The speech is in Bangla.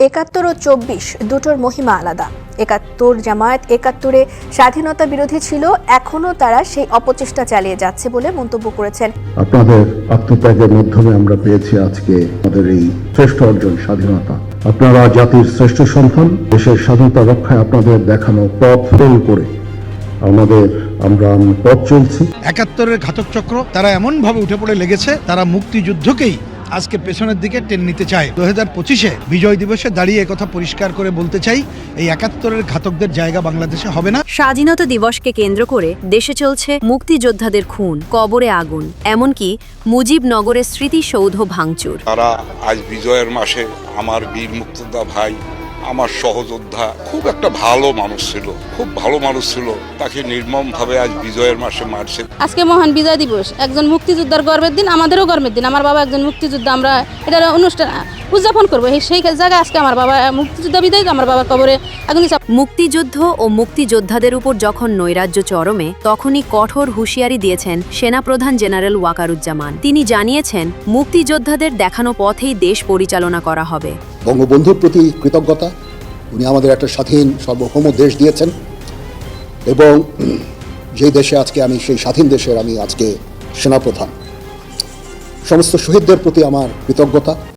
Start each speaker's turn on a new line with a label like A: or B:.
A: ৭১ ও ২৪ দুটোর মহিমা আলাদা। ৭১ জামায়াত ৭১-এ স্বাধীনতা বিরোধী ছিল, এখনো তারা সেই অপচেষ্টা চালিয়ে যাচ্ছে বলে মন্তব্য করেছেন।
B: আপনাদের আত্মত্যাগের মাধ্যমে আমরা পেয়েছি আজকে আমাদের এই শ্রেষ্ঠ অর্জন স্বাধীনতা। আপনারা জাতির শ্রেষ্ঠ সন্তান। দেশের স্বাধীনতা রক্ষায় আপনাদের দেখানো পথ ফেল করে আমরা পথ চলছি।
C: ৭১-এর ঘাতক চক্র তারা এমন ভাবে উঠে পড়ে লেগেছে, তারা মুক্তিযুদ্ধকেই আজকে পেছনের দিকে টেনে নিতে চায়। 2025-এ বিজয় দিবসে দাঁড়িয়ে কথা পরিষ্কার করে বলতে চাই, এই ৭১-এর ঘাতকদের জায়গা বাংলাদেশে হবে না।
D: স্বাধীনতা দিবসকে কেন্দ্র করে দেশে চলছে মুক্তিযোদ্ধাদের খুন, কবরে আগুন, এমনকি মুজিবনগরের স্মৃতিসৌধ ভাঙচুর।
E: তারা আজ বিজয়ের মাসে আমার বীর মুক্তিযোদ্ধা ভাই, আমার সহযোদ্ধা, খুব একটা ভালো মানুষ ছিল, খুব ভালো মানুষ ছিল, তাকে নির্মমভাবে আজ বিজয়ের মাসে মারছে।
F: আজকে মহান বিজয় দিবস, একজন মুক্তিযোদ্ধার গর্বের দিন, আমাদেরও গর্বের দিন। আমার বাবা একজন মুক্তিযোদ্ধা, আমরা এটার অনুষ্ঠান উদযাপন করবো। সেই জায়গায় আজকে আমার বাবা মুক্তিযোদ্ধা বিদায়, আমার বাবার কবরে আগুন।
D: মুক্তিযুদ্ধ ও মুক্তিযোদ্ধাদের উপর যখন নৈরাজ্য চরমে, তখনই কঠোর হুঁশিয়ারি দিয়েছেন সেনাপ্রধান জেনারেল ওয়াকারুজ্জামান। তিনি জানিয়েছেন, মুক্তিযোদ্ধাদের দেখানো পথেই দেশ পরিচালনা করা হবে।
G: বঙ্গবন্ধুর প্রতি কৃতজ্ঞতা, উনি আমাদের একটা স্বাধীন সার্বভৌম দেশ দিয়েছেন, এবং যে দেশে আজকে আমি সেই স্বাধীন দেশের আমি আজকে সেনাপ্রধান। সমস্ত শহীদদের প্রতি আমার কৃতজ্ঞতা।